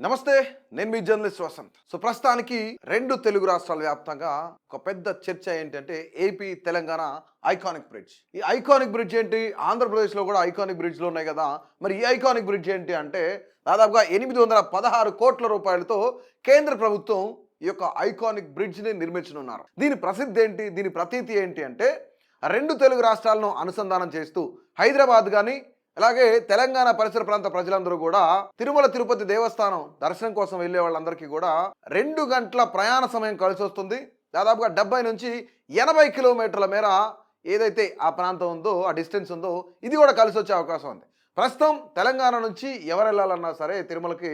నమస్తే. నేను మీ జర్నలిస్ట్ వసంత్. ప్రస్తుతానికి 2 తెలుగు రాష్ట్రాల వ్యాప్తంగా ఒక పెద్ద చర్చ ఏంటంటే ఏపీ, తెలంగాణ ఐకానిక్ బ్రిడ్జ్. ఈ ఐకానిక్ బ్రిడ్జ్ ఏంటి? ఆంధ్రప్రదేశ్‌లో కూడా ఐకానిక్ బ్రిడ్జ్‌లు ఉన్నాయి కదా! మరి ఈ ఐకానిక్ బ్రిడ్జ్ ఏంటి అంటే దాదాపుగా 816 కోట్ల రూపాయలతో కేంద్ర ప్రభుత్వం ఈ యొక్క ఐకానిక్ బ్రిడ్జ్‌ని నిర్మించనున్నారు. దీని ప్రసిద్ధి ఏంటి? దీని ప్రతీతి ఏంటి అంటే 2 తెలుగు రాష్ట్రాలను అనుసంధానం చేస్తూ హైదరాబాద్ గాని అలాగే తెలంగాణ పరిసర ప్రాంత ప్రజలందరూ కూడా తిరుమల తిరుపతి దేవస్థానం దర్శనం కోసం వెళ్ళే వాళ్ళందరికీ కూడా 2 గంటల ప్రయాణ సమయం కలిసి వస్తుంది. దాదాపుగా 70 నుంచి 80 కిలోమీటర్ల మేర ఏదైతే ఆ ప్రాంతం ఉందో, ఆ డిస్టెన్స్ ఉందో, ఇది కూడా కలిసి వచ్చే అవకాశం ఉంది. ప్రస్తుతం తెలంగాణ నుంచి ఎవరు వెళ్ళాలన్నా సరే తిరుమలకి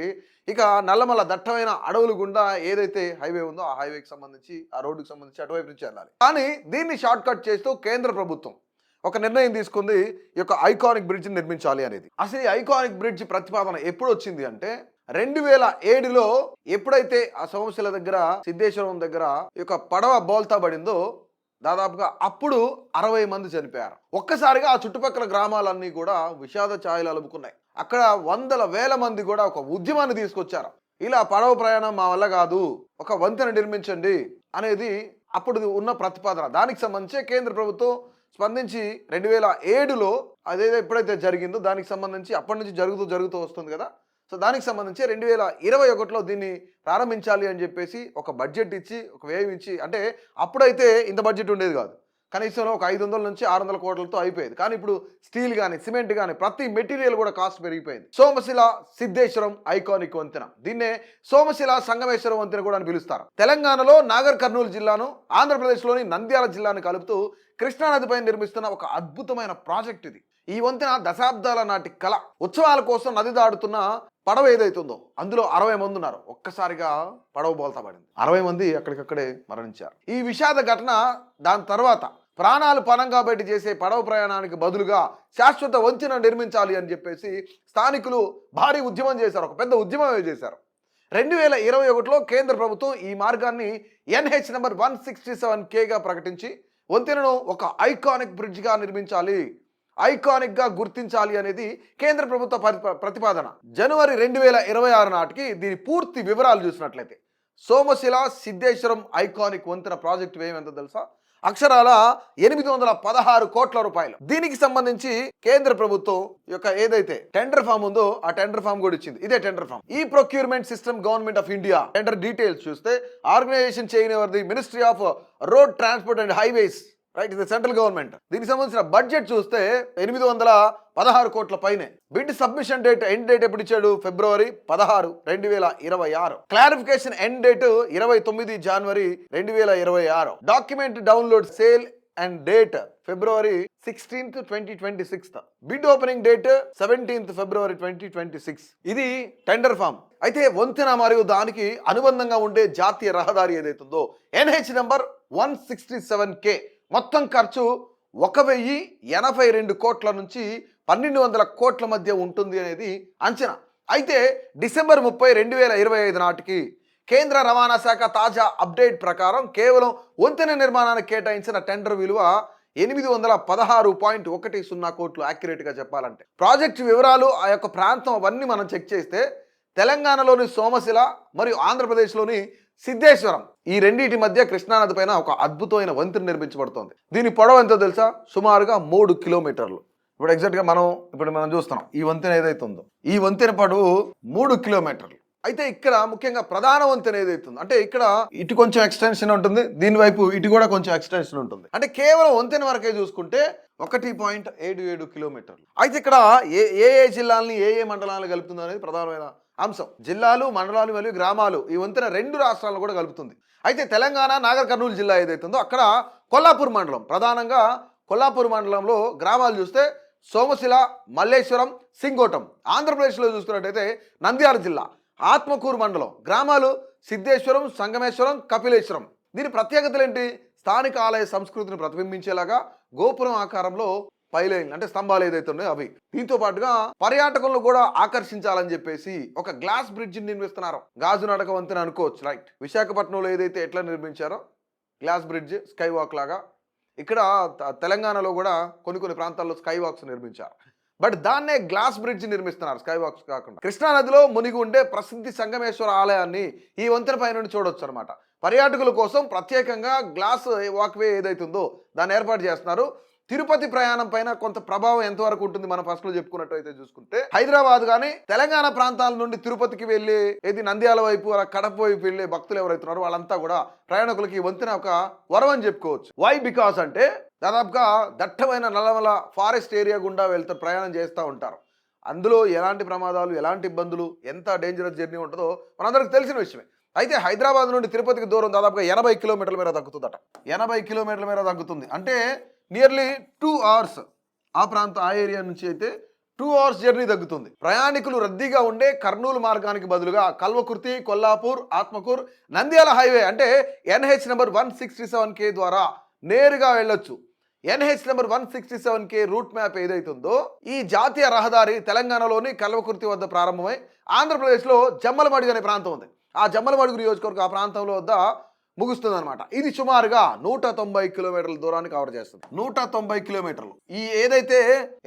ఇక నల్లమల్ల దట్టమైన అడవులు గుండా ఏదైతే హైవే ఉందో ఆ హైవేకి సంబంధించి, ఆ రోడ్డుకి సంబంధించి అటువైపు నుంచి వెళ్ళాలి. కానీ దీన్ని షార్ట్ కట్ చేస్తూ కేంద్ర ప్రభుత్వం ఒక నిర్ణయం తీసుకుంది, ఈ యొక్క ఐకానిక్ బ్రిడ్జ్ నిర్మించాలి అనేది. అసలు ఈ ఐకానిక్ బ్రిడ్జ్ ప్రతిపాదన ఎప్పుడు వచ్చింది అంటే 2007లో ఎప్పుడైతే ఆ సోమశిల దగ్గర, సిద్ధేశ్వరం దగ్గర ఈ యొక్క పడవ బోల్తా పడిందో దాదాపుగా అప్పుడు 60 మంది చనిపోయారు. ఒక్కసారిగా ఆ చుట్టుపక్కల గ్రామాలన్నీ కూడా విషాద ఛాయలు అలుముకున్నాయి. అక్కడ వందల వేల మంది కూడా ఒక ఉద్యమాన్ని తీసుకొచ్చారు. ఇలా పడవ ప్రయాణం మా వల్ల కాదు, ఒక వంతెన నిర్మించండి అనేది అప్పుడు ఉన్న ప్రతిపాదన. దానికి సంబంధించి కేంద్ర ప్రభుత్వం స్పందించి 2007లో అదేదో ఎప్పుడైతే జరిగిందో దానికి సంబంధించి అప్పటి నుంచి జరుగుతూ వస్తుంది కదా. దానికి సంబంధించి 2021లో దీన్ని ప్రారంభించాలి అని చెప్పేసి ఒక బడ్జెట్ ఇచ్చి, ఒక వ్యయం ఇచ్చి, అంటే అప్పుడైతే ఇంత బడ్జెట్ ఉండేది కాదు. కనీసం ఒక 500 నుంచి 600 కోట్లతో అయిపోయేది. కానీ ఇప్పుడు స్టీల్ కానీ, సిమెంట్ కానీ ప్రతి మెటీరియల్ కూడా కాస్ట్ పెరిగిపోయింది. సోమశిల సిద్ధేశ్వరం ఐకానిక్ వంతెన, దీన్నే సోమశిల సంగమేశ్వరం వంతెన కూడా అని పిలుస్తారు. తెలంగాణలో నాగర్ కర్నూలు జిల్లాను, ఆంధ్రప్రదేశ్లోని నంద్యాల జిల్లాను కలుపుతూ కృష్ణానదిపై నిర్మిస్తున్న ఒక అద్భుతమైన ప్రాజెక్ట్ ఇది. ఈ వంతెన దశాబ్దాల నాటి కళ. ఉత్సవాల కోసం నది దాడుతున్న పడవ ఏదైతుందో అందులో 60 మంది ఉన్నారు. ఒక్కసారిగా పడవ బోల్తా పడింది. 60 మంది అక్కడికక్కడే మరణించారు. ఈ విషాద ఘటన దాని తర్వాత ప్రాణాలు పణంగా పెట్టి చేసే పడవ ప్రయాణానికి బదులుగా శాశ్వత వంతెన నిర్మించాలి అని చెప్పేసి స్థానికులు భారీ ఉద్యమం చేశారు. ఒక పెద్ద ఉద్యమమే చేశారు. 2021లో కేంద్ర ప్రభుత్వం ఈ మార్గాన్ని NH నంబర్ 167Kగా ప్రకటించి వంతెనను ఒక ఐకానిక్ బ్రిడ్జ్గా నిర్మించాలి, ఐకానిక్గా గుర్తించాలి అనేది కేంద్ర ప్రభుత్వ ప్రతిపాదన. జనవరి 2026 నాటికి దీని పూర్తి వివరాలు చూసినట్లయితే సోమశిల సిద్ధేశ్వరం ఐకానిక్ వంతెన ప్రాజెక్టు వ్యయం ఎంత తెలుసా? అక్షరాల 816 కోట్ల రూపాయలు. దీనికి సంబంధించి కేంద్ర ప్రభుత్వం యొక్క ఏదైతే టెండర్ ఫామ్ ఉందో ఆ టెండర్ ఫామ్ కూడా ఇచ్చింది. ఇదే టెండర్ ఫామ్. ఈ procurement system government of India. Tender details చూస్తే ఆర్గనైజేషన్ చేయనివర్ది ministry of road transport and highways, right, ఇది సెంట్రల్ గవర్నమెంట్. దీనికి సంబంధించిన బడ్జెట్ చూస్తే 816 కోట్ల పైనే. Bid submission date, end date ఎప్పుడు ఇచ్చాడు? ఫిబ్రవరి 16, 2026. క్లారిఫికేషన్ ఎండ్ డేట్ 29 జనవరి 2026. Document download, sale end date ఫిబ్రవరి 16, 2026. బిడ్ ఓపెనింగ్ డేట్ 17 ఫిబ్రవరి 2026. ఇది టెండర్ ఫామ్. అయితే వంతెన మరియు దానికి అనుబంధంగా ఉండే జాతీయ రహదారి ఏదైతుందో NH నంబర్ 167K మొత్తం ఖర్చు 1082 కోట్ల నుంచి 1200 కోట్ల మధ్య ఉంటుంది అనేది అంచనా. అయితే డిసెంబర్ 30, 2025 నాటికి కేంద్ర రవాణా శాఖ తాజా అప్డేట్ ప్రకారం కేవలం వంతెన నిర్మాణానికి కేటాయించిన టెండర్ విలువ 816.10 కోట్లు. యాక్యురేట్గా చెప్పాలంటే ప్రాజెక్టు వివరాలు, ఆ యొక్క ప్రాంతం అవన్నీ మనం చెక్ చేస్తే తెలంగాణలోని సోమశిల మరియు ఆంధ్రప్రదేశ్లోని సిద్ధేశ్వరం, ఈ రెండింటి మధ్య కృష్ణానది పైన ఒక అద్భుతమైన వంతెన నిర్మించబడుతోంది. దీని పొడవు ఎంతో తెలుసా? సుమారుగా 3 కిలోమీటర్లు. ఇప్పుడు ఎగ్జాక్ట్గా మనం చూస్తున్నాం ఈ వంతెన ఏదైతే ఉందో, ఈ వంతెన పొడవు 3 కిలోమీటర్లు. అయితే ఇక్కడ ముఖ్యంగా ప్రధాన వంతెన ఏదైతుందో, అంటే ఇక్కడ ఇటు కొంచెం ఎక్స్టెన్షన్ ఉంటుంది, దీని వైపు ఇటు కూడా కొంచెం ఎక్స్టెన్షన్ ఉంటుంది. అంటే కేవలం వంతెన వరకే చూసుకుంటే 1.77 కిలోమీటర్లు. అయితే ఇక్కడ ఏ జిల్లాలని ఏ మండలాలను కలుపుతుందో అనేది ప్రధానమైన అంశం. జిల్లాలు, మండలాలు మరియు గ్రామాలు, ఈ వంతెన 2 రాష్ట్రాలను కూడా కలుపుతుంది. అయితే తెలంగాణ నాగర్ కర్నూలు జిల్లా ఏదైతుందో అక్కడ కొల్లాపూర్ మండలం, ప్రధానంగా కొల్లాపూర్ మండలంలో గ్రామాలు చూస్తే సోమశిల, మల్లేశ్వరం, సింగోటం. ఆంధ్రప్రదేశ్లో చూసుకున్నట్టయితే నంద్యాల జిల్లా ఆత్మకూరు మండలం గ్రామాలు సిద్ధేశ్వరం, సంగమేశ్వరం, కపిలేశ్వరం. దీని ప్రత్యేకతలు ఏంటి? స్థానిక ఆలయ సంస్కృతిని ప్రతిబింబించేలాగా గోపురం ఆకారంలో పైలైన్లు, అంటే స్తంభాలు ఏదైతే ఉన్నాయో అవి. దీంతో పాటుగా పర్యాటకులను కూడా ఆకర్షించాలని చెప్పేసి ఒక గ్లాస్ బ్రిడ్జ్ నిర్మిస్తున్నారు. గాజు నడక వంతెన అనుకోవచ్చు, రైట్. విశాఖపట్నంలో ఏదైతే ఎట్లా నిర్మించారో గ్లాస్ బ్రిడ్జ్, స్కై వాక్ లాగా ఇక్కడ తెలంగాణలో కూడా కొన్ని ప్రాంతాల్లో స్కై వాక్స్ నిర్మించారు. బట్ దాన్నే గ్లాస్ బ్రిడ్జ్ నిర్మిస్తున్నారు, స్కై వాక్స్ కాకుండా. కృష్ణా నదిలో మునిగి ఉండే ప్రసిద్ధి సంగమేశ్వర ఆలయాన్ని ఈ వంతెన పై నుండి చూడొచ్చు అనమాట. పర్యాటకుల కోసం ప్రత్యేకంగా గ్లాస్ వాక్వే ఏదైతుందో దాన్ని ఏర్పాటు చేస్తున్నారు. తిరుపతి ప్రయాణం పైన కొంత ప్రభావం ఎంతవరకు ఉంటుంది మనం ఫస్ట్ లో చెప్పుకున్నట్టయితే చూసుకుంటే, హైదరాబాద్ కానీ తెలంగాణ ప్రాంతాల నుండి తిరుపతికి వెళ్ళి ఏది నంద్యాల వైపు అలా కడప వైపు వెళ్ళే భక్తులు ఎవరైతున్నారో వాళ్ళంతా కూడా ప్రయాణికులకి వంతెన ఒక వరం అని చెప్పుకోవచ్చు. వై బికాస్ అంటే దాదాపుగా దట్టమైన నల్లమల ఫారెస్ట్ ఏరియా గుండా వెళ్తారు, ప్రయాణం చేస్తూ ఉంటారు. అందులో ఎలాంటి ప్రమాదాలు, ఎలాంటి ఇబ్బందులు, ఎంత డేంజరస్ జర్నీ ఉంటుందో మనందరికి తెలిసిన విషయమే. అయితే హైదరాబాద్ నుండి తిరుపతికి దూరం దాదాపుగా 80 కిలోమీటర్ల మేర తగ్గుతుందట. 80 కిలోమీటర్ల మేర తగ్గుతుంది అంటే నియర్లీ 2 అవర్స్ ఆ ఏరియా నుంచి అయితే 2 అవర్స్ జర్నీ తగ్గుతుంది. ప్రయాణికులు రద్దీగా ఉండే కర్నూలు మార్గానికి బదులుగా కల్వకుర్తి, కొల్లాపూర్, ఆత్మకూర్, నంద్యాల హైవే అంటే NH నెంబర్ 167K ద్వారా నేరుగా వెళ్ళొచ్చు. NH number 167K route map ఏదైతుందో ఈ జాతీయ రహదారి తెలంగాణలోని కల్వకుర్తి వద్ద ప్రారంభమై ఆంధ్రప్రదేశ్లో జమ్మలమడుగు అనే ప్రాంతం ఉంది. ఆ జమ్మలమడుగు నియోజకవర్గం ఆ ప్రాంతంలో వద్ద ముగుస్తుంది అనమాట. ఇది సుమారుగా 190 కిలోమీటర్ల దూరాన్ని కవర్ చేస్తుంది. 190 కిలోమీటర్లు. ఈ ఏదైతే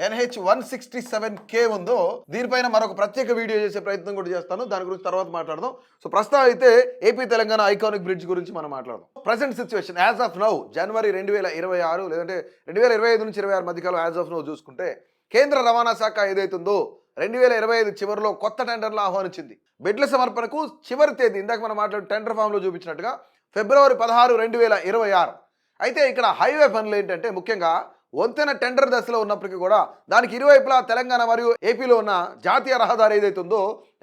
NH 167K ఉందో దీనిపైన మరొక ప్రత్యేక వీడియో చేసే ప్రయత్నం కూడా చేస్తాను, దాని గురించి తర్వాత మాట్లాడదాం. సో ప్రస్తుతం అయితే ఏపీ తెలంగాణ ఐకానిక్ బ్రిడ్జ్ గురించి మనం మాట్లాడదాం. Present situation as of now జనవరి 2026 లేదంటే 2025 నుంచి 26 మధ్యకాలం యాజ్ ఆఫ్ నౌ చూసుకుంటే కేంద్ర రవాణా శాఖ ఏదైతుందో 2025 చివరిలో కొత్త టెండర్లు ఆహ్వానించింది. బిడ్ల సమర్పణకు చివరి తేదీ ఇందాక మనం మాట్లాడిన టెండర్ ఫామ్లో చూపించినట్టుగా ఫిబ్రవరి 16, 2026. అయితే ఇక్కడ హైవే పనులు ఏంటంటే ముఖ్యంగా వంతెన టెండర్ దశలో ఉన్నప్పటికీ కూడా దానికి ఇరువైపులా తెలంగాణ మరియు ఏపీలో ఉన్న జాతీయ రహదారి ఏదైతే ఉందో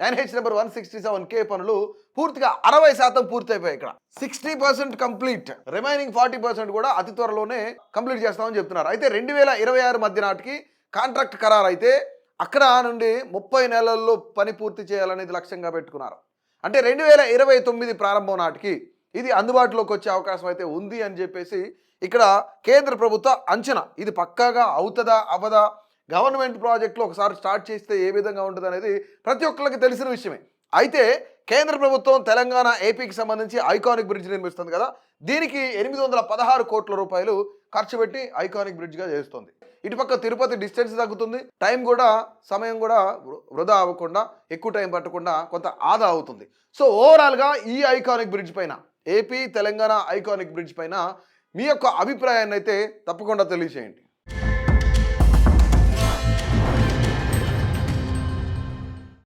NH నెంబర్ 167K పనులు పూర్తిగా 60% పూర్తయిపోయాయి. ఇక్కడ 60% కంప్లీట్, రిమైనింగ్ 40% కూడా అతి త్వరలోనే కంప్లీట్ చేస్తామని చెప్తున్నారు. అయితే 2026 మధ్య నాటికి కాంట్రాక్ట్ ఖరారు అయితే అక్కడ నుండి 30 నెలల్లో పని పూర్తి చేయాలనేది లక్ష్యంగా పెట్టుకున్నారు. అంటే 2029 ప్రారంభం నాటికి ఇది అందుబాటులోకి వచ్చే అవకాశం అయితే ఉంది అని చెప్పేసి ఇక్కడ కేంద్ర ప్రభుత్వ అంచనా. ఇది పక్కాగా అవుతుందా అవ్వదా, గవర్నమెంట్ ప్రాజెక్టులు ఒకసారి స్టార్ట్ చేస్తే ఏ విధంగా ఉంటుంది అనేది ప్రతి ఒక్కరికి తెలిసిన విషయమే. అయితే కేంద్ర ప్రభుత్వం తెలంగాణ ఏపీకి సంబంధించి ఐకానిక్ బ్రిడ్జ్ నిర్మిస్తుంది కదా, దీనికి 816 కోట్ల రూపాయలు ఖర్చు పెట్టి ఐకానిక్ బ్రిడ్జ్గా చేస్తుంది. ఇటుపక్క తిరుపతి డిస్టెన్స్ తగ్గుతుంది, టైం కూడా సమయం కూడా వృధా అవ్వకుండా, ఎక్కువ టైం పట్టకుండా కొంత ఆదా అవుతుంది. సో ఓవరాల్గా ఈ ఐకానిక్ బ్రిడ్జ్ పైన, ఏపీ తెలంగాణ ఐకానిక్ బ్రిడ్జ్ పైన మీ యొక్క అభిప్రాయాన్ని అయితే తప్పకుండా తెలియజేయండి.